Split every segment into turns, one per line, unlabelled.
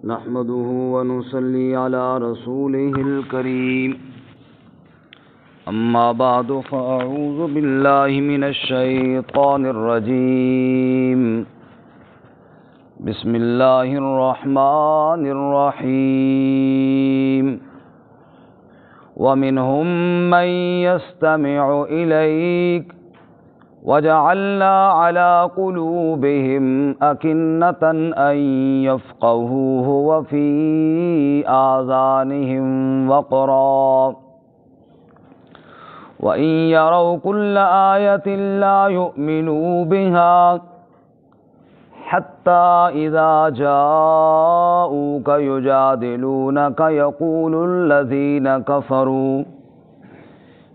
نحمده ونصلي على رسوله الكريم أما بعد فأعوذ بالله من الشيطان الرجيم بسم الله الرحمن الرحيم ومنهم من يستمع إليك وجعلنا على قلوبهم أكنة أن يفقهوه وفي آذانهم وقرا وإن يروا كل آية لا يؤمنوا بها حتى إذا جاءوك يجادلونك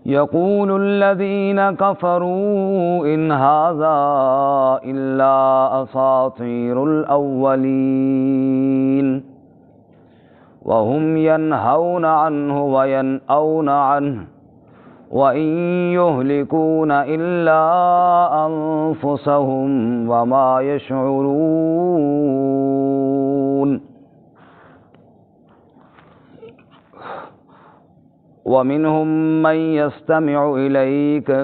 يقول الذين كفروا إن هذا إلا أساطير الأولين وهم ينهون عنه وينأون عنه وإن يهلكون إلا أنفسهم وما يشعرون وَمِنْهُمْ مَنْ يَسْتَمِعُ إِلَيْكَ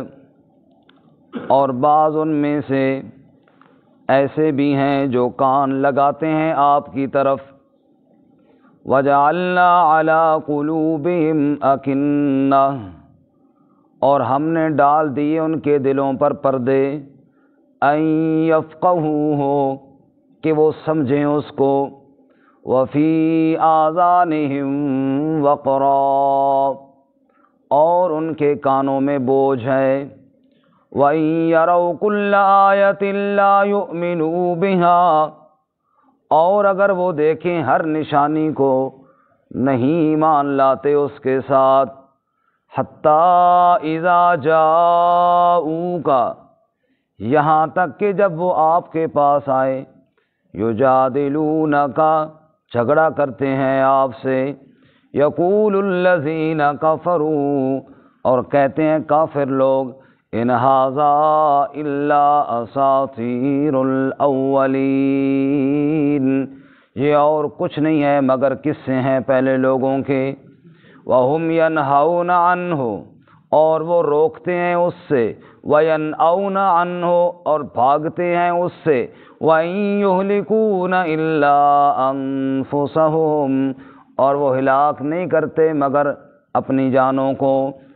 اور بعض ان میں سے ایسے بھی ہیں جو کان لگاتے ہیں آپ کی طرف وَجَعَلْنَا عَلَى قُلُوبِهِمْ أَكِنَّةً اور ہم نے ڈال دیے ان کے دلوں پر پردے أَن يَفْقَهُوهُ کہ وہ سمجھیں اس کو وَفِي آذَانِهِمْ وَقْرًا اور ان کے کانوں میں بوجھ ہے وَإِن يَرَوْا كُلَّ آيَةٍ لَا يُؤْمِنُوا بِهَا اور اگر وہ دیکھیں ہر نشانی کو نہیں ایمان لاتے اس کے ساتھ حَتَّى إِذَا جَاءُوكَ یہاں تک کہ جب وہ آپ کے پاس آئے يُجَادِلُونَكَ جھگڑا کرتے ہیں آپ سے یقول الذین کفروا اور کہتے ہیں کافر لوگ ان ھذا الا اساطیر الاولین یہ اور کچھ نہیں ہے مگر قصے ہیں پہلے لوگوں کے وہم ینہون عنہ اور وہ روکتے ہیں اس سے وینأون عنہ اور بھاگتے ہیں اس سے وَإِن يُهْلِكُونَ إِلَّا أَنفُسَهُمْ اور وہ ہلاک نہیں کرتے مگر اپنی جانوں کو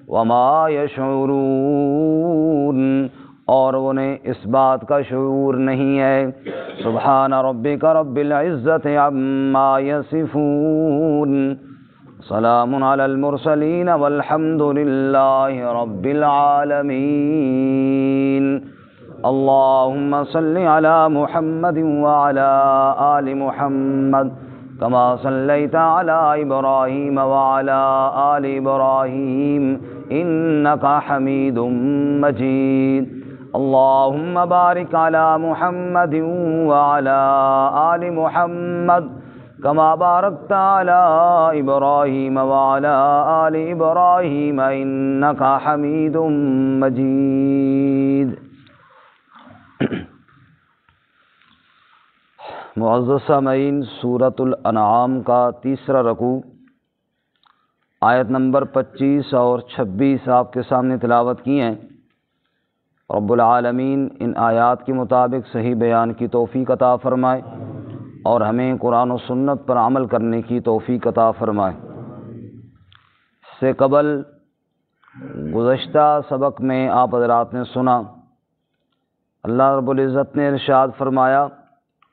وَمَا يَشْعُرُونَ اور انہیں اس بات کا شعور نہیں ہے سبحان ربک رب العزت عما یصفون سلام علی المرسلین والحمد للہ رب العالمین اللہم صل علی محمد وعلی آل محمد كما صليت على إبراهيم وعلى آل إبراهيم إنك حميد مجيد اللهم بارك على محمد وعلى آل محمد كما باركت على إبراهيم وعلى آل إبراهيم إنك حميد مجيد معزز سامعین سورۃ الانعام کا تیسرا رکوع آیت نمبر 25 اور 26 آپ کے سامنے تلاوت کی ہیں رب العالمین ان آیات کے مطابق صحیح بیان کی توفیق عطا فرمائے اور ہمیں قرآن و سنت پر عمل کرنے کی توفیق عطا فرمائے اس سے قبل گزشتہ سبق میں آپ حضرات نے سنا اللہ رب العزت نے ارشاد فرمایا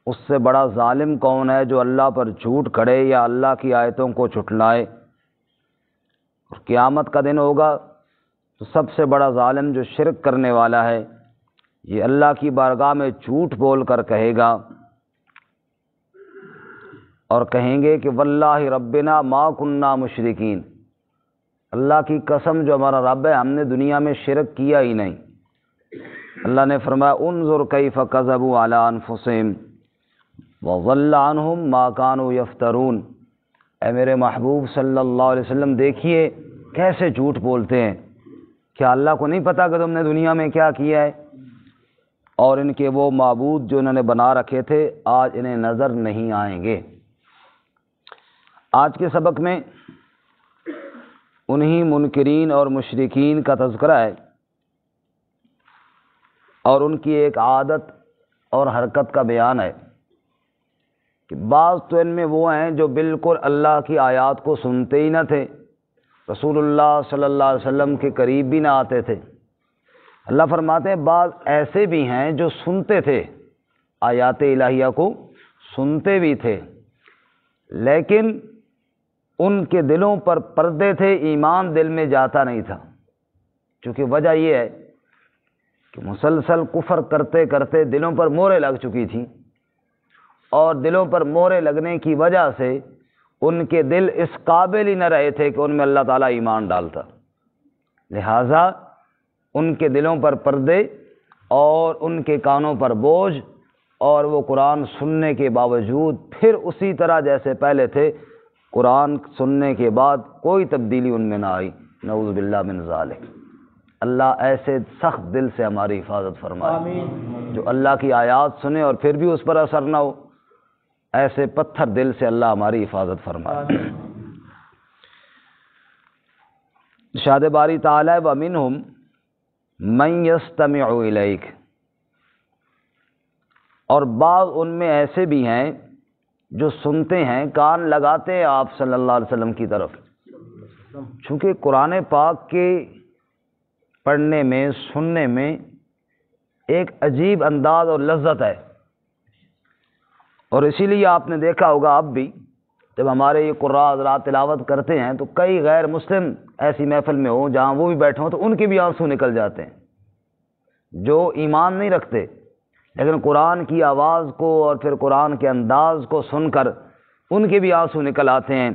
اس سے بڑا ظالم کون ہے جو اللہ پر جھوٹ کھڑے یا اللہ کی آیتوں کو جھٹلائے اور قیامت کا دن ہوگا تو سب سے بڑا ظالم جو شرک کرنے والا ہے یہ اللہ کی بارگاہ میں جھوٹ بول کر کہے گا اور کہیں گے کہ واللہ ربنا ما کننا مشرکین اللہ کی قسم جو ہمارا رب ہے ہم نے دنیا میں شرک کیا ہی نہیں اللہ نے فرمایا انظر کیف کذبوا علی انفسہم وَضَلَّ عَنْهُمْ مَا كَانُوا يَفْتَرُونَ اے میرے محبوب صلی اللہ علیہ وسلم دیکھیے کیسے جھوٹ بولتے ہیں کیا اللہ کو نہیں پتہ کہ تم نے دنیا میں کیا کیا ہے اور ان کے وہ معبود جو انہوں نے بنا رکھے تھے آج انہیں نظر نہیں آئیں گے۔ آج کے سبق میں انہی منکرین اور مشرکین کا تذکرہ ہے اور ان کی ایک عادت اور حرکت کا بیان ہے کہ بعض تو ان میں وہ ہیں جو بالکل اللہ کی آیات کو سنتے ہی نہ تھے، رسول اللہ صلی اللہ علیہ وسلم کے قریب بھی نہ آتے تھے۔ اللہ فرماتے ہیں بعض ایسے بھی ہیں جو سنتے تھے، آیات الہیہ کو سنتے بھی تھے، لیکن ان کے دلوں پر پردے تھے، ایمان دل میں جاتا نہیں تھا۔ چونکہ وجہ یہ ہے کہ مسلسل کفر کرتے کرتے دلوں پر مہریں لگ چکی تھیں، اور دلوں پر مہریں لگنے کی وجہ سے ان کے دل اس قابل ہی نہ رہے تھے کہ ان میں اللہ تعالیٰ ایمان ڈالتا، لہٰذا ان کے دلوں پر پردے اور ان کے کانوں پر بوجھ، اور وہ قرآن سننے کے باوجود پھر اسی طرح جیسے پہلے تھے، قرآن سننے کے بعد کوئی تبدیلی ان میں نہ آئی۔ نعوذ باللہ من ذالک۔ اللہ ایسے سخت دل سے ہماری حفاظت فرمائے، جو اللہ کی آیات سنے اور پھر بھی اس پر اثر نہ ہو، ایسے پتھر دل سے اللہ ہماری حفاظت فرمائے۔ ارشاد باری تعالی وَمِنْهُمْ مَنْ يَسْتَمِعُ إِلَيْكَ، اور بعض ان میں ایسے بھی ہیں جو سنتے ہیں، کان لگاتے ہیں آپ صلی اللہ علیہ وسلم کی طرف۔ چونکہ قرآن پاک کے پڑھنے میں، سننے میں ایک عجیب انداز اور لذت ہے، اور اسی لیے آپ نے دیکھا ہوگا اب بھی جب ہمارے یہ قراء حضرات تلاوت کرتے ہیں تو کئی غیر مسلم ایسی محفل میں ہوں جہاں وہ بھی بیٹھے ہوں تو ان کے بھی آنسو نکل جاتے ہیں، جو ایمان نہیں رکھتے لیکن قرآن کی آواز کو اور پھر قرآن کے انداز کو سن کر ان کے بھی آنسو نکل آتے ہیں۔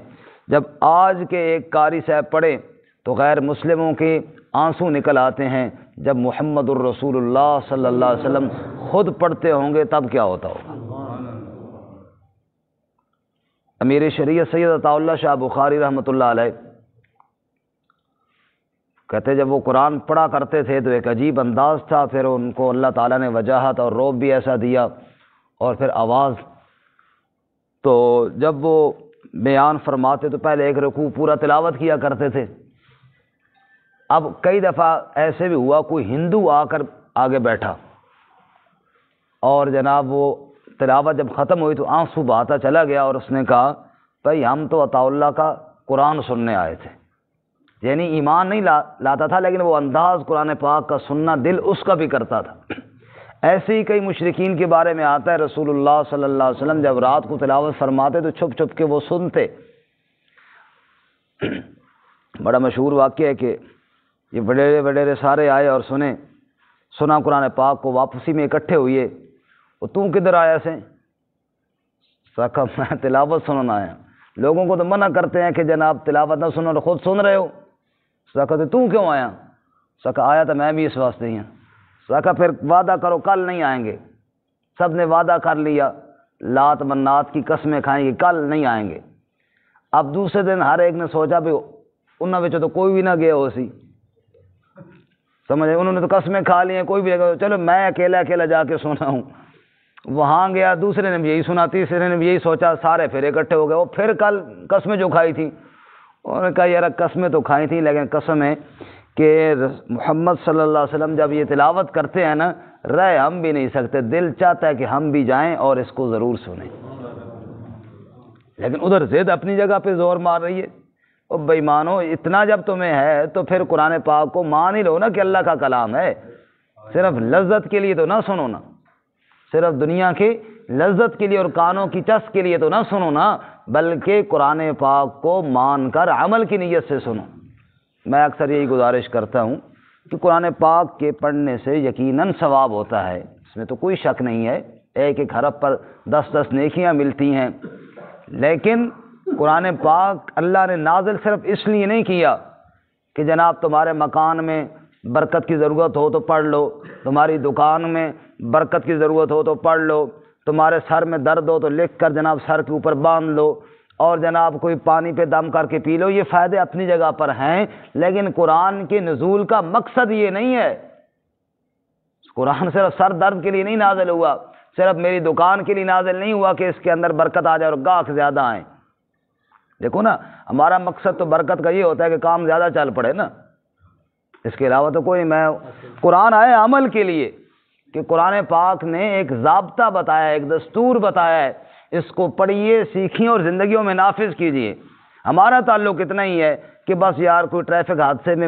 جب آج کے ایک قاری صاحب پڑھیں تو غیر مسلموں کے آنسو نکل آتے ہیں، جب محمد الرسول اللہ صلی اللہ علیہ وسلم خود پڑھتے ہوں گے تب کیا ہوتا ہوگا۔ امیر شریعت سید عطا اللہ شاہ بخاری رحمۃ اللہ علیہ کہتے جب وہ قرآن پڑھا کرتے تھے تو ایک عجیب انداز تھا، پھر ان کو اللہ تعالیٰ نے وجاہت اور روب بھی ایسا دیا، اور پھر آواز، تو جب وہ بیان فرماتے تو پہلے ایک رکوع پورا تلاوت کیا کرتے تھے۔ اب کئی دفعہ ایسے بھی ہوا کوئی ہندو آ کر آگے بیٹھا اور جناب وہ تلاوت جب ختم ہوئی تو آنسو بہاتا چلا گیا، اور اس نے کہا بھائی ہم تو عطا اللہ کا قرآن سننے آئے تھے، یعنی ایمان نہیں لاتا تھا لیکن وہ انداز قرآن پاک کا سننا دل اس کا بھی کرتا تھا۔ ایسے ہی کئی مشرکین کے بارے میں آتا ہے، رسول اللہ صلی اللہ علیہ وسلم جب رات کو تلاوت فرماتے تو چھپ چھپ کے وہ سنتے۔ بڑا مشہور واقعہ ہے کہ یہ وڈیرے وڈیرے سارے آئے اور سنا قرآن پاک کو، واپسی میں اکٹھے ہوئے، وہ تم کدھر آیا سے؟ سکا میں تلاوت سننا آیا۔ لوگوں کو تو منع کرتے ہیں کہ جناب تلاوت نہ سنو، خود سن رہے ہو۔ سکا تو کیوں آیا؟ سکا آیا تو میں بھی اس واسطے ہی ہوں۔ سکا پھر وعدہ کرو کل نہیں آئیں گے۔ سب نے وعدہ کر لیا، لات منات کی قسمیں کھائیں گے، کل نہیں آئیں گے۔ اب دوسرے دن ہر ایک نے سوچا بھی انہوں نے تو کوئی بھی نہ گیا ہو سی، سمجھے، انہوں نے تو قسمیں کھا لی ہیں، کوئی بھی نہیں، چلو میں اکیلا جا کے سنا ہوں۔ وہاں گیا، دوسرے نے بھی یہی سنا، تیسرے نے بھی یہی سوچا، سارے پھر اکٹھے ہو گئے۔ وہ پھر کل قسمیں جو کھائی تھیں، انہوں نے کہا یار قسمیں تو کھائی تھیں لیکن قسم ہے کہ محمد صلی اللہ علیہ وسلم جب یہ تلاوت کرتے ہیں نا، رہ ہم بھی نہیں سکتے، دل چاہتا ہے کہ ہم بھی جائیں اور اس کو ضرور سنیں، لیکن ادھر ضد اپنی جگہ پہ زور مار رہی ہے۔ او بے ایمانو، اتنا جب تمہیں ہے تو پھر قرآن پاک کو مان ہی لو نا کہ اللہ کا کلام ہے، صرف لذت کے لیے تو نہ سنو نا، صرف دنیا کی لذت کے لیے اور کانوں کی چس کے لیے تو نہ سنو نا، بلکہ قرآن پاک کو مان کر عمل کی نیت سے سنو۔ میں اکثر یہی گزارش کرتا ہوں کہ قرآن پاک کے پڑھنے سے یقیناً ثواب ہوتا ہے، اس میں تو کوئی شک نہیں ہے، ایک ایک حرف پر 10 نیکیاں ملتی ہیں، لیکن قرآن پاک اللہ نے نازل صرف اس لیے نہیں کیا کہ جناب تمہارے مکان میں برکت کی ضرورت ہو تو پڑھ لو، تمہاری دکان میں برکت کی ضرورت ہو تو پڑھ لو، تمہارے سر میں درد ہو تو لکھ کر جناب سر کے اوپر باندھ لو، اور جناب کوئی پانی پہ دم کر کے پی لو۔ یہ فائدے اپنی جگہ پر ہیں، لیکن قرآن کے نزول کا مقصد یہ نہیں ہے۔ قرآن صرف سر درد کے لیے نہیں نازل ہوا، صرف میری دکان کے لیے نازل نہیں ہوا کہ اس کے اندر برکت آ جائے اور گاہک زیادہ آئیں، دیکھو نا، ہمارا مقصد تو برکت کا یہ ہوتا ہے کہ کام زیادہ چل پڑے نا، اس کے علاوہ تو کوئی میں قرآن آئے عمل کے لیے، کہ قرآن پاک نے ایک ضابطہ بتایا ہے، ایک دستور بتایا ہے، اس کو پڑھیے، سیکھیے اور زندگیوں میں نافذ کیجیے۔ ہمارا تعلق اتنا ہی ہے کہ بس یار کوئی ٹریفک حادثے میں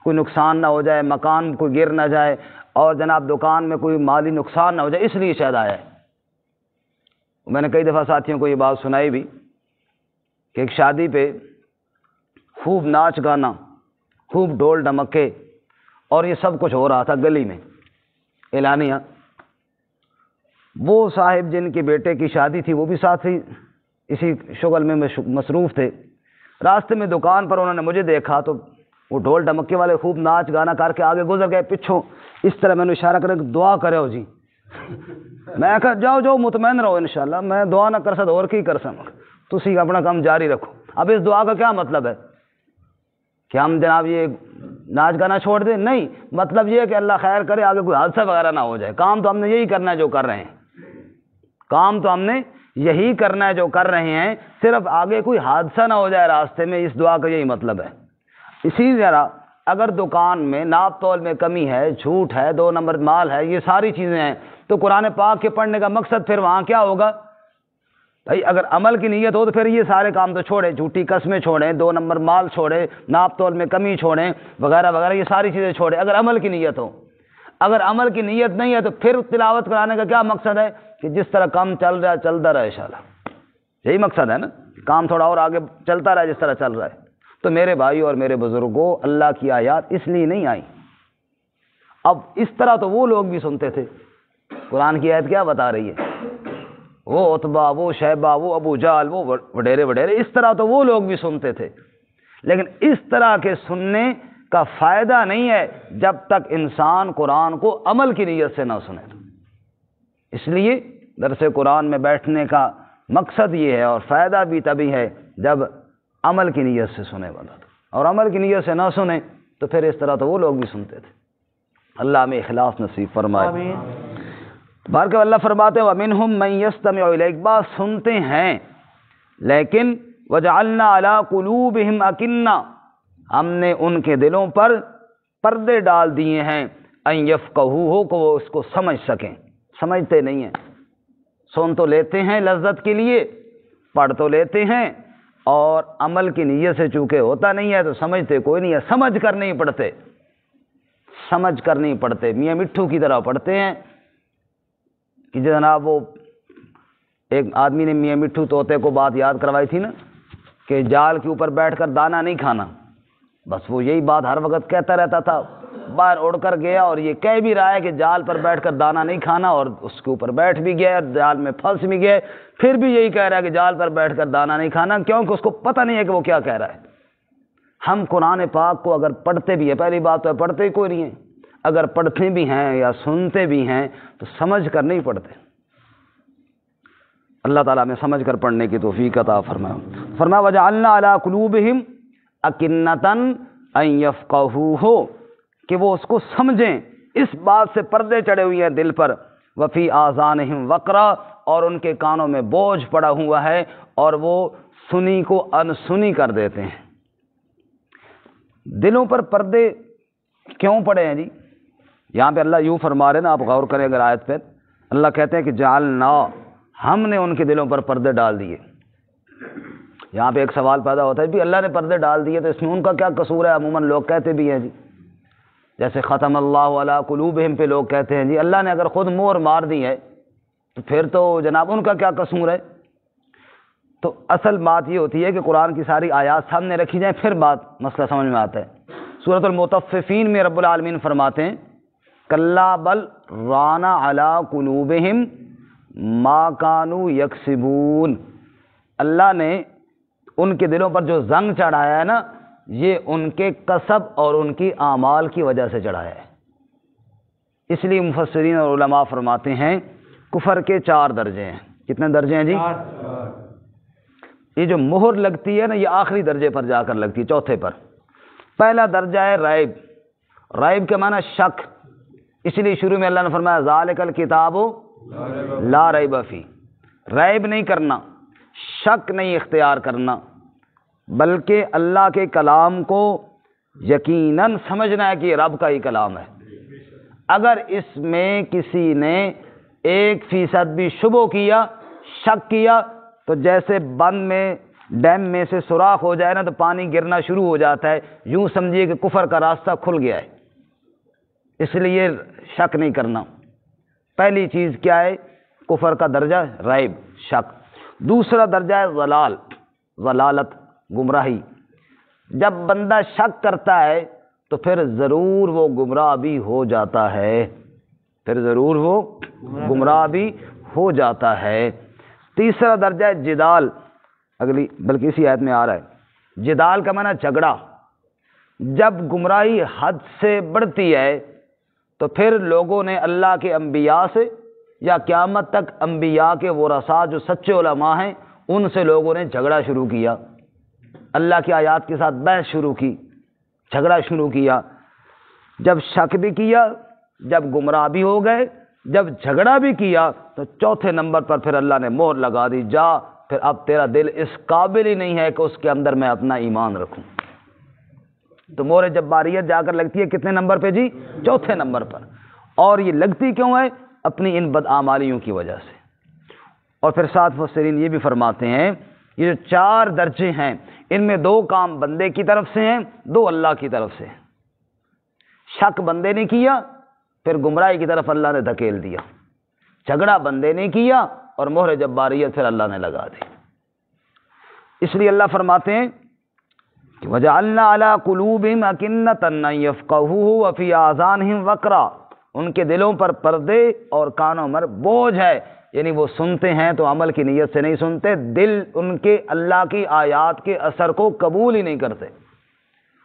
کوئی نقصان نہ ہو جائے، مکان کوئی گر نہ جائے، اور جناب دکان میں کوئی مالی نقصان نہ ہو جائے، اس لیے شاید آیا ہے۔ میں نے کئی دفعہ ساتھیوں کو یہ بات سنائی بھی کہ ایک شادی پہ خوب ناچ گانا، خوب ڈھول ڈمکے، اور یہ سب کچھ ہو رہا تھا گلی میں اعلانیہ۔ وہ صاحب جن کے بیٹے کی شادی تھی وہ بھی ساتھ ہی اسی شغل میں مصروف تھے۔ راستے میں دکان پر انہوں نے مجھے دیکھا تو وہ ڈھول ڈمکے والے خوب ناچ گانا کر کے آگے گزر گئے، پچھوں اس طرح میں نے اشارہ کرا کہ دعا کرے ہو جی۔ میں کہا جاؤ جاؤ مطمئن رہو انشاءاللہ، میں دعا نہ کر سکتا اور کی کر سکتا، تسی اپنا کام جاری رکھو۔ اب اس دعا کا کیا مطلب ہے کہ ہم جناب یہ ناچ گانا چھوڑ دیں؟ نہیں، مطلب یہ ہے کہ اللہ خیر کرے آگے کوئی حادثہ وغیرہ نہ ہو جائے۔ کام تو ہم نے یہی کرنا ہے جو کر رہے ہیں، کام تو ہم نے یہی کرنا ہے جو کر رہے ہیں، صرف آگے کوئی حادثہ نہ ہو جائے راستے میں، اس دعا کا یہی مطلب ہے۔ اسی طرح اگر دکان میں ناپ تول میں کمی ہے، جھوٹ ہے، 2 نمبر مال ہے، یہ ساری چیزیں ہیں، تو قرآن پاک کے پڑھنے کا مقصد پھر وہاں کیا ہوگا بھائی؟ اگر عمل کی نیت ہو تو پھر یہ سارے کام تو چھوڑیں، جھوٹی قسمیں چھوڑیں، 2 نمبر مال چھوڑیں، ناپ تول میں کمی چھوڑیں، وغیرہ وغیرہ، یہ ساری چیزیں چھوڑیں اگر عمل کی نیت ہو۔ اگر عمل کی نیت نہیں ہے تو پھر تلاوت کرانے کا کیا مقصد ہے کہ جس طرح کام چل رہا ہے چلتا رہے انشاءاللہ، یہی مقصد ہے نا، کام تھوڑا اور آگے چلتا رہے جس طرح چل رہا ہے۔ تو میرے بھائی اور میرے بزرگوں، اللہ کی آیات اس لیے نہیں آئیں۔ اب اس طرح تو وہ لوگ بھی سنتے تھے، قرآن کی آیت کیا بتا رہی ہے، وہ عتبہ، وہ شیبہ، وہ ابو جہل، وہ وڈیرے وڈیرے، اس طرح تو وہ لوگ بھی سنتے تھے، لیکن اس طرح کے سننے کا فائدہ نہیں ہے جب تک انسان قرآن کو عمل کی نیت سے نہ سنے۔ اس لیے درس قرآن میں بیٹھنے کا مقصد یہ ہے، اور فائدہ بھی تبھی ہے جب عمل کی نیت سے سنے والا، اور عمل کی نیت سے نہ سنے تو پھر اس طرح تو وہ لوگ بھی سنتے تھے۔ اللہ میں اخلاص نصیب فرمائے۔ آمین۔ بارک اللہ فرماتے ہیں وَمِنْهُمْ مَنْ يَسْتَمِعُ إِلَيْكَ، بعض سنتے ہیں لیکن وَجَعَلْنَا عَلَىٰ قُلُوبِهِمْ أَكِنَّةً، ہم نے ان کے دلوں پر پردے ڈال دیے ہیں، أَن يَفْقَهُوهُ، کو وہ اس کو سمجھ سکیں، سمجھتے نہیں ہیں۔ سن تو لیتے ہیں لذت کے لیے، پڑھ تو لیتے ہیں، اور عمل کی نیت سے چونکہ ہوتا نہیں ہے تو سمجھتے کوئی نہیں ہے، سمجھ کر نہیں پڑھتے، سمجھ کر نہیں پڑھتے، میاں مٹھو کی طرح پڑھتے ہیں کہ جناب وہ ایک آدمی نے میاں مٹھو طوطے کو بات یاد کروائی تھی نا کہ جال کے اوپر بیٹھ کر دانہ نہیں کھانا، بس وہ یہی بات ہر وقت کہتا رہتا تھا، باہر اڑ کر گیا اور یہ کہہ بھی رہا ہے کہ جال پر بیٹھ کر دانہ نہیں کھانا، اور اس کے اوپر بیٹھ بھی گیا، جال میں پھنس بھی گیا، پھر بھی یہی کہہ رہا ہے کہ جال پر بیٹھ کر دانہ نہیں کھانا، کیونکہ اس کو پتہ نہیں ہے کہ وہ کیا کہہ رہا ہے۔ ہم قرآن پاک کو اگر پڑھتے بھی ہیں، پہلی بات تو ہے پڑھتے ہی کوئی نہیں ہے، اگر پڑھتے بھی ہیں یا سنتے بھی ہیں تو سمجھ کر نہیں پڑھتے۔ اللہ تعالیٰ میں سمجھ کر پڑھنے کی توفیق عطا فرمائے۔ فرمایا وَجَعَلْنَا عَلَىٰ قُلُوبِهِمْ أَكِنَّةً أَن يَفْقَهُوهُ، کہ وہ اس کو سمجھیں، اس بات سے پردے چڑھے ہوئے ہیں دل پر، وَفِي آذَانِهِمْ وَقْرًا، اور ان کے کانوں میں بوجھ پڑا ہوا ہے اور وہ سنی کو انسنی کر دیتے ہیں۔ دلوں پر پردے کیوں پڑے ہیں جی؟ یہاں پہ اللہ یوں فرما رہے ہیں نا، آپ غور کریں اگر آیت پہ، اللہ کہتے ہیں کہ جعلنا، ہم نے ان کے دلوں پر پردے ڈال دیے۔ یہاں پہ ایک سوال پیدا ہوتا ہے بھی اللہ نے پردے ڈال دیے تو اس میں ان کا کیا قصور ہے؟ عموماً لوگ کہتے بھی ہیں جی، جیسے ختم اللہ علی قلوبہم پہ لوگ کہتے ہیں جی اللہ نے اگر خود مہر مار دی ہے تو پھر تو جناب ان کا کیا قصور ہے؟ تو اصل بات یہ ہوتی ہے کہ قرآن کی ساری آیات سامنے رکھی جائیں پھر بات مسئلہ سمجھ میں آتا ہے۔ سورۃ المطففین میں رب العالمین فرماتے ہیں کلا بل ران علی قلوبہم ما کانوا یکسبون، اللہ نے ان کے دلوں پر جو زنگ چڑھایا ہے نا، یہ ان کے کسب اور ان کی اعمال کی وجہ سے چڑھایا ہے۔ اس لیے مفسرین اور علماء فرماتے ہیں کفر کے 4 درجے ہیں۔ کتنے درجے ہیں جی؟ یہ جو مہر لگتی ہے نا یہ آخری درجے پر جا کر لگتی ہے، چوتھے پر۔ پہلا درجہ ہے ریب، ریب کے معنی شک، اس لیے شروع میں اللہ نے فرمایا ذالک الکتاب لا ریب فیہ، ریب نہیں کرنا، شک نہیں اختیار کرنا، بلکہ اللہ کے کلام کو یقیناً سمجھنا ہے کہ یہ رب کا ہی کلام ہے۔ اگر اس میں کسی نے 1% بھی شبہ کیا، شک کیا، تو جیسے بند میں ڈیم میں سے سوراخ ہو جائے نا تو پانی گرنا شروع ہو جاتا ہے، یوں سمجھیے کہ کفر کا راستہ کھل گیا ہے۔ اس لیے شک نہیں کرنا۔ پہلی چیز کیا ہے؟ کفر کا درجہ ریب، شک۔ دوسرا درجہ ہے ضلال، ضلالت، گمراہی۔ جب بندہ شک کرتا ہے تو پھر ضرور وہ گمراہ بھی ہو جاتا ہے، تیسرا درجہ ہے جدال، اگلی بلکہ اسی آیت میں آ رہا ہے۔ جدال کا معنی جھگڑا۔ جب گمراہی حد سے بڑھتی ہے تو پھر لوگوں نے اللہ کے انبیاء سے یا قیامت تک انبیاء کے ورثاء جو سچے علماء ہیں ان سے لوگوں نے جھگڑا شروع کیا، اللہ کی آیات کے ساتھ بحث شروع کی، جھگڑا شروع کیا۔ جب شک بھی کیا، جب گمراہ بھی ہو گئے، جب جھگڑا بھی کیا، تو چوتھے نمبر پر پھر اللہ نے مہر لگا دی، جا پھر اب تیرا دل اس قابل ہی نہیں ہے کہ اس کے اندر میں اپنا ایمان رکھوں۔ تو مہر جباریت جا کر لگتی ہے کتنے نمبر پہ جی؟ چوتھے نمبر پر۔ اور یہ لگتی کیوں ہے؟ اپنی ان بدعمالیوں کی وجہ سے۔ اور پھر ساتھ مفسرین یہ بھی فرماتے ہیں یہ جو 4 درجے ہیں ان میں 2 کام بندے کی طرف سے ہیں، 2 اللہ کی طرف سے ہیں۔ شک بندے نے کیا، پھر گمراہی کی طرف اللہ نے دھکیل دیا۔ جھگڑا بندے نے کیا اور مہر جباریت پھر اللہ نے لگا دی۔ اس لیے اللہ فرماتے ہیں کہ وَجَعَلْنَا عَلَىٰ قُلُوبِهِمْ أَكِنَّةً أَن يَفْقَهُوهُ وَفِي آذَانِهِمْ وَقْرًا، ان کے دلوں پر پردے اور کانوں پر بوجھ ہے، یعنی وہ سنتے ہیں تو عمل کی نیت سے نہیں سنتے، دل ان کے اللہ کی آیات کے اثر کو قبول ہی نہیں کرتے۔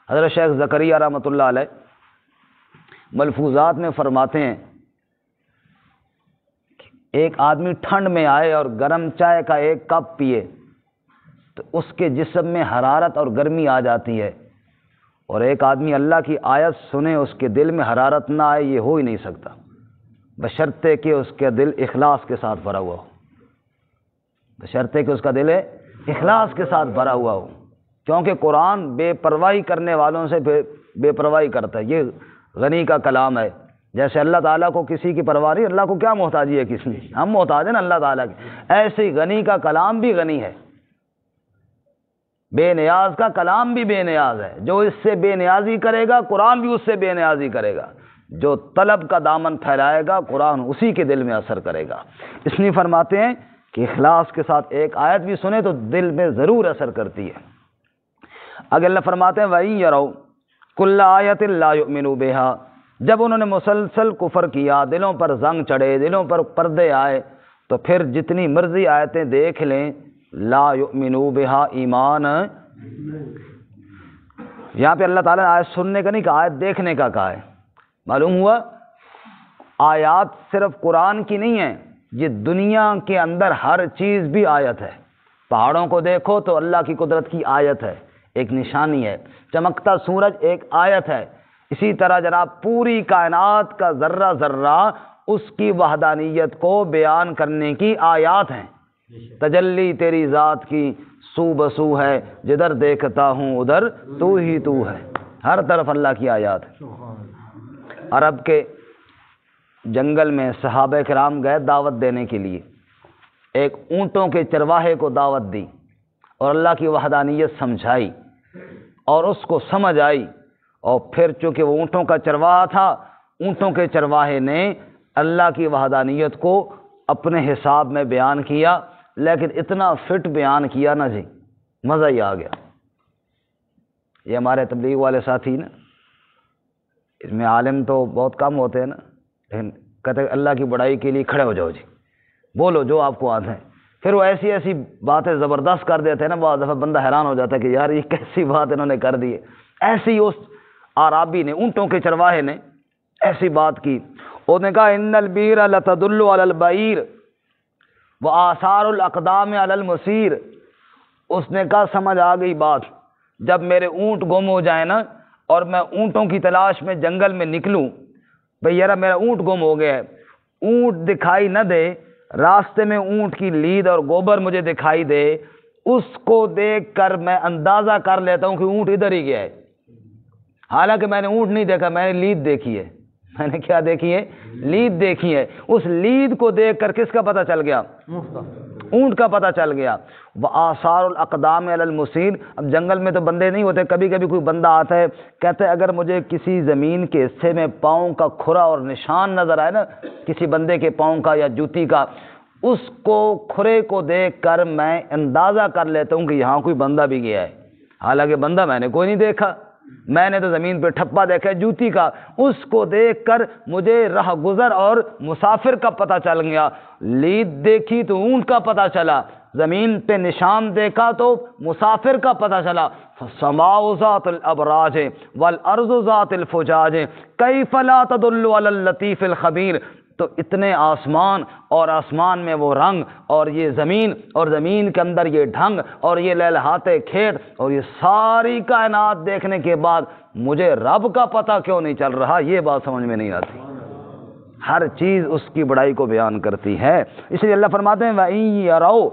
حضرت شیخ زکریا رحمۃ اللہ علیہ ملفوظات میں فرماتے ہیں کہ ایک آدمی ٹھنڈ میں آئے اور گرم چائے کا 1 کپ پیے تو اس کے جسم میں حرارت اور گرمی آ جاتی ہے، اور ایک آدمی اللہ کی آیت سنے اس کے دل میں حرارت نہ آئے، یہ ہو ہی نہیں سکتا، بشرطے کہ اس کا دل اخلاص کے ساتھ بھرا ہوا ہو، بشرطے کہ اس کا دل اخلاص کے ساتھ بھرا ہوا ہو، کیونکہ قرآن بے پرواہی کرنے والوں سے بے پرواہی کرتا ہے۔ یہ غنی کا کلام ہے، جیسے اللہ تعالیٰ کو کسی کی پرواہ نہیں، اللہ کو کیا محتاجی ہے کس نے؟ ہم محتاج ہیں نا اللہ تعالیٰ کی۔ ایسے ہی غنی کا کلام بھی غنی ہے، بے نیاز کا کلام بھی بے نیاز ہے۔ جو اس سے بے نیازی کرے گا قرآن بھی اس سے بے نیازی کرے گا، جو طلب کا دامن پھیلائے گا قرآن اسی کے دل میں اثر کرے گا۔ اس لیے فرماتے ہیں کہ اخلاص کے ساتھ ایک آیت بھی سنے تو دل میں ضرور اثر کرتی ہے۔ اگر اللہ فرماتے ہیں وَإِن يَرَوْا كُلَّ آیَةٍ لَا يُؤْمِنُوا بِهَا، جب انہوں نے مسلسل کفر کیا، دلوں پر زنگ چڑھے، دلوں پر پردے آئے، تو پھر جتنی مرضی آیتیں دیکھ لیں لا یؤمنوا بها، ایمان۔ یہاں پہ اللہ تعالیٰ نے آیت سننے کا نہیں کہا، آیت دیکھنے کا کہا ہے۔ معلوم ہوا آیات صرف قرآن کی نہیں ہیں، یہ دنیا کے اندر ہر چیز بھی آیت ہے۔ پہاڑوں کو دیکھو تو اللہ کی قدرت کی آیت ہے، ایک نشانی ہے۔ چمکتا سورج ایک آیت ہے۔ اسی طرح جناب پوری کائنات کا ذرہ ذرہ اس کی وحدانیت کو بیان کرنے کی آیات ہیں۔ تجلی تیری ذات کی سو بسو ہے، جدھر دیکھتا ہوں ادھر تو ہی تو ہے، ہر طرف اللہ کی آیات ہے۔ عرب کے جنگل میں صحابہ کرام گئے دعوت دینے کے لیے، ایک اونٹوں کے چرواہے کو دعوت دی اور اللہ کی وحدانیت سمجھائی اور اس کو سمجھ آئی، اور پھر چونکہ وہ اونٹوں کا چرواہا تھا، اونٹوں کے چرواہے نے اللہ کی وحدانیت کو اپنے حساب میں بیان کیا، لیکن اتنا فٹ بیان کیا نا جی، مزہ ہی آ گیا۔ یہ ہمارے تبلیغ والے ساتھی نا، اس میں عالم تو بہت کم ہوتے ہیں نا، لیکن کہتے ہیں اللہ کی بڑائی کے لیے کھڑے ہو جاؤ جی، بولو جو آپ کو آتا ہے۔ پھر وہ ایسی ایسی باتیں زبردست کر دیتے ہیں نا، بعض دفعہ بندہ حیران ہو جاتا ہے کہ یار یہ کیسی بات انہوں نے کر دی ہے۔ ایسی اس عرابی نے، اونٹوں کے چرواہے نے ایسی بات کی، انہوں نے کہا ان البیر لتدل علی البعیر وآثار الاقدام علی المسیر۔ اس نے کہا سمجھ آ گئی بات، جب میرے اونٹ گم ہو جائیں نا اور میں اونٹوں کی تلاش میں جنگل میں نکلوں، بھئی یار میرا اونٹ گم ہو گیا ہے، اونٹ دکھائی نہ دے، راستے میں اونٹ کی لید اور گوبر مجھے دکھائی دے، اس کو دیکھ کر میں اندازہ کر لیتا ہوں کہ اونٹ ادھر ہی گیا ہے، حالانکہ میں نے اونٹ نہیں دیکھا، میں نے لید دیکھی ہے۔ میں نے کیا دیکھی ہے؟ لید دیکھی ہے۔ اس لید کو دیکھ کر کس کا پتہ چل گیا؟ اونٹ کا پتہ چل گیا۔ وآثار الاقدام علی المسیر، اب جنگل میں تو بندے نہیں ہوتے، کبھی کبھی کوئی بندہ آتا ہے کہتا ہے اگر مجھے کسی زمین کے حصے میں پاؤں کا کھرا اور نشان نظر آئے نا، کسی بندے کے پاؤں کا یا جوتی کا، اس کو کھرے کو دیکھ کر میں اندازہ کر لیتا ہوں کہ یہاں کوئی بندہ بھی گیا ہے، حالانکہ بندہ میں نے کوئی نہیں دیکھا، میں نے تو زمین پہ ٹھپا دیکھا ہے جوتی کا۔ اس کو دیکھ کر مجھے راہ گزر اور مسافر کا پتہ چل گیا۔ لید دیکھی تو اونٹ کا پتہ چلا، زمین پہ نشان دیکھا تو مسافر کا پتہ چلا۔ فالسماء ذات الابراج والارض ذات الفجاج کیف لا تدل علی اللطیف الخبیر، تو اتنے آسمان اور آسمان میں وہ رنگ اور یہ زمین اور زمین کے اندر یہ ڈھنگ اور یہ لہلہاتے کھیت اور یہ ساری کائنات دیکھنے کے بعد مجھے رب کا پتہ کیوں نہیں چل رہا، یہ بات سمجھ میں نہیں آتی۔ ہر چیز اس کی بڑائی کو بیان کرتی ہے، اس لیے اللہ فرماتے ہیں وَإِن يَرَوْا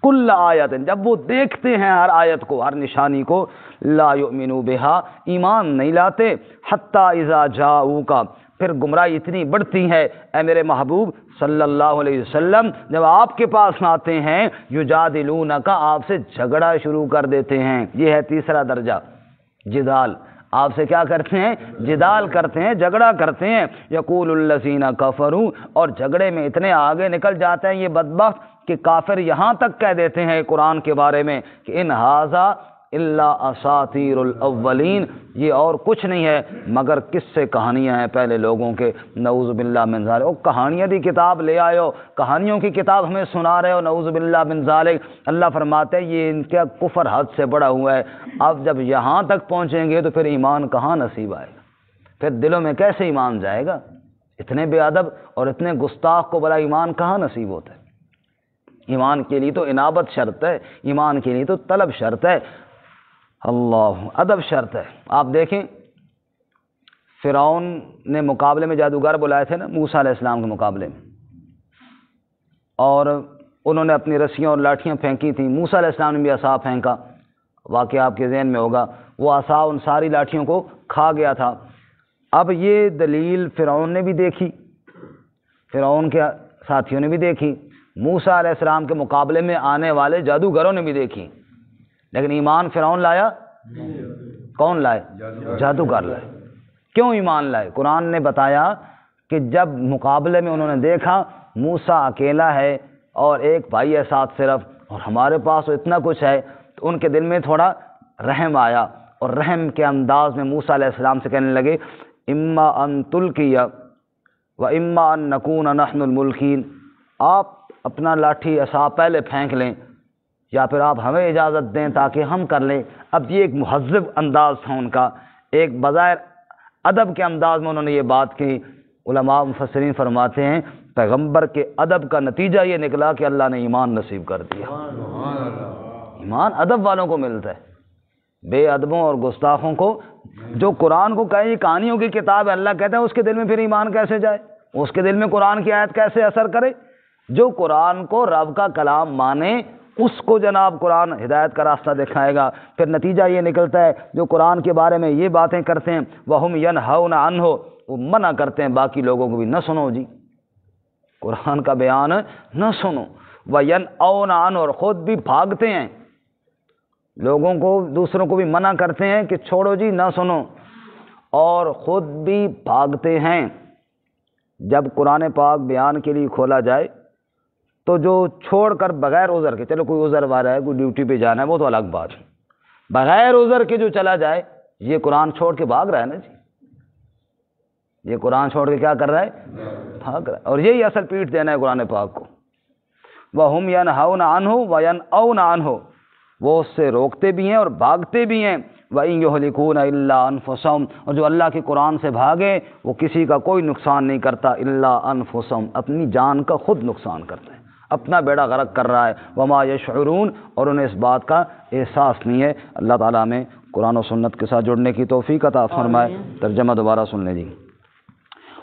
کل آیت، جب وہ دیکھتے ہیں ہر آیت کو، ہر نشانی کو، لا یؤمنوا بہا، ایمان نہیں لاتے، حتی اذا جاؤک، پھر گمراہی اتنی بڑھتی ہے اے میرے محبوب صلی اللہ علیہ وسلم، جب آپ کے پاس آتے ہیں یجادلونک، آپ سے جھگڑا شروع کر دیتے ہیں۔ یہ ہے تیسرا درجہ، جدال، آپ سے کیا کرتے ہیں؟ جدال کرتے ہیں، جھگڑا کرتے ہیں۔ یقول الذین کفروا، اور جھگڑے میں اتنے آگے نکل جاتے ہیں یہ بدبخت کہ کافر یہاں تک کہہ دیتے ہیں قرآن کے بارے میں کہ ان ھذا الا اساطیر الاولین، یہ اور کچھ نہیں ہے مگر قصے کہانیاں ہیں پہلے لوگوں کے، نعوذ باللہ من ذالک۔ او کہانیاں دی کتاب لے آئے ہو، کہانیوں کی کتاب ہمیں سنا رہے ہو، نعوذ باللہ من ذالک۔ اللہ فرماتے ہیں یہ ان کا کفر حد سے بڑا ہوا ہے، اب جب یہاں تک پہنچیں گے تو پھر ایمان کہاں نصیب آئے گا، پھر دلوں میں کیسے ایمان جائے گا؟ اتنے بے ادب اور اتنے گستاخ کو بڑا ایمان کہاں نصیب ہوتا ہے؟ ایمان کے لیے تو انابت شرط ہے، ایمان کے لیے تو طلب شرط ہے، اللہ ادب شرط ہے۔ آپ دیکھیں فرعون نے مقابلے میں جادوگر بلائے تھے نا موسیٰ علیہ السلام کے مقابلے میں، اور انہوں نے اپنی رسیاں اور لاٹھیاں پھینکی تھیں، موسیٰ علیہ السلام نے بھی عصا پھینکا، واقعہ آپ کے ذہن میں ہوگا، وہ عصا ان ساری لاٹھیوں کو کھا گیا تھا۔ اب یہ دلیل فرعون نے بھی دیکھی، فرعون کے ساتھیوں نے بھی دیکھی، موسیٰ علیہ السلام کے مقابلے میں آنے والے جادوگروں نے بھی دیکھی، لیکن ایمان فرعون لایا؟ کون لائے؟ جادوگر لائے۔ کیوں ایمان لائے؟ قرآن نے بتایا کہ جب مقابلے میں انہوں نے دیکھا موسیٰ اکیلا ہے اور ایک بھائی ہے ساتھ صرف، اور ہمارے پاس تو اتنا کچھ ہے، تو ان کے دل میں تھوڑا رحم آیا، اور رحم کے انداز میں موسیٰ علیہ السلام سے کہنے لگے اما ان تلقی و اما ان نکون نحن الملقین، آپ اپنا لاٹھی عصا پہلے پھینک لیں یا پھر آپ ہمیں اجازت دیں تاکہ ہم کر لیں۔ اب یہ ایک مہذب انداز تھا ان کا، ایک بظاہر ادب کے انداز میں انہوں نے یہ بات کی۔ علماء مفسرین فرماتے ہیں پیغمبر کے ادب کا نتیجہ یہ نکلا کہ اللہ نے ایمان نصیب کر دیا۔ ایمان ادب والوں کو ملتا ہے، بے ادبوں اور گستاخوں کو، جو قرآن کو کہیں کہانیوں کی کتاب ہے، اللہ کہتا ہے اس کے دل میں پھر ایمان کیسے جائے، اس کے دل میں قرآن کی آیت کیسے اثر کرے؟ جو قرآن کو رب کا کلام مانے اس کو جناب قرآن ہدایت کا راستہ دکھائے گا۔ پھر نتیجہ یہ نکلتا ہے جو قرآن کے بارے میں یہ باتیں کرتے ہیں وَهُمْ يَنْهَوْنَ عَنْهُ، وہ منع کرتے ہیں باقی لوگوں کو بھی نہ سنو جی، قرآن کا بیان نہ سنو، وَيَنْأَوْنَ عَنْهُ، اور خود بھی بھاگتے ہیں، لوگوں کو دوسروں کو بھی منع کرتے ہیں کہ چھوڑو جی نہ سنو، اور خود بھی بھاگتے ہیں۔ جب قرآن پاک بیان کے لیے کھولا جائے تو جو چھوڑ کر بغیر عذر کے، چلو کوئی عذر وارا ہے، کوئی ڈیوٹی پہ جانا ہے، وہ تو الگ بات ہے، بغیر عذر کے جو چلا جائے یہ قرآن چھوڑ کے بھاگ رہا ہے نا جی، یہ قرآن چھوڑ کے کیا کر رہا ہے؟ بھاگ رہا ہے، اور یہی اصل پیٹ دینا ہے قرآن پاک کو۔ وَهُمْ يَنْهَوْنَ عَنْهُ وَيَنْأَوْنَ عَنْهُ، وہ اس سے روکتے بھی ہیں اور بھاگتے بھی ہیں۔ وَإِن يُهْلِكُونَ إِلَّا أَنفُسَهُمْ، اور جو اللہ کے قرآن سے بھاگے وہ کسی کا کوئی نقصان نہیں کرتا، إِلَّا أَنفُسَهُمْ، اپنی جان کا خود نقصان کرتا ہے، اپنا بیڑا غرق کر رہا ہے۔ وما یشعرون، اور انہیں اس بات کا احساس نہیں ہے۔ اللہ تعالیٰ ہمیں قرآن و سنت کے ساتھ جڑنے کی توفیق عطا فرمائے۔ ترجمہ دوبارہ سن لیں جی۔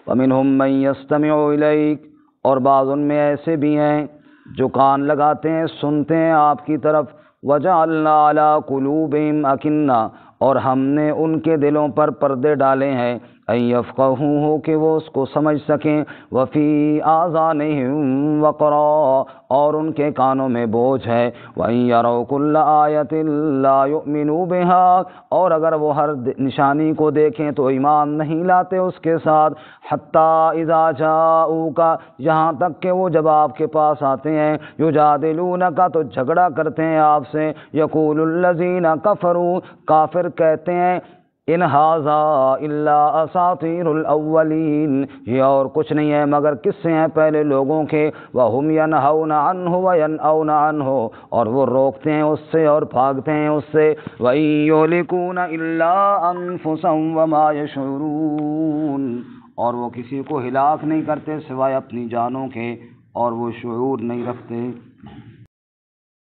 ومنہم من یستمع الیک، اور بعض ان میں ایسے بھی ہیں جو کان لگاتے ہیں سنتے ہیں آپ کی طرف، وجعلنا علی قلوبہم اکنہ، اور ہم نے ان کے دلوں پر پردے ڈالے ہیں، ان یفقہوہ، کہ وہ اس کو سمجھ سکیں، وفی آذانہم وقرا، اور ان کے کانوں میں بوجھ ہے، وَإِن يَرَوْا كُلَّ آیَةٍ لَا يُؤْمِنُوا بِهَا، اور اگر وہ ہر نشانی کو دیکھیں تو ایمان نہیں لاتے اس کے ساتھ، حَتَّى إِذَا جَاءُوكَ، یہاں تک کہ وہ جب آپ کے پاس آتے ہیں، يُجَادِلُونَكَ، تو جھگڑا کرتے ہیں آپ سے، يَقُولُ الَّذِينَ كَفَرُوا، کافر کہتے ہیں، ان ھذا الا اساطیر الاولین، یہ اور کچھ نہیں ہے مگر قصے ہیں پہلے لوگوں کے، وہم ینہون عنہ وینأون عنہ، اور وہ روکتے ہیں اس سے اور بھاگتے ہیں اس سے، وَإِن یہلکون الا انفسهم وما یشعرون، اور وہ کسی کو ہلاک نہیں کرتے سوائے اپنی جانوں کے، اور وہ شعور نہیں رکھتے۔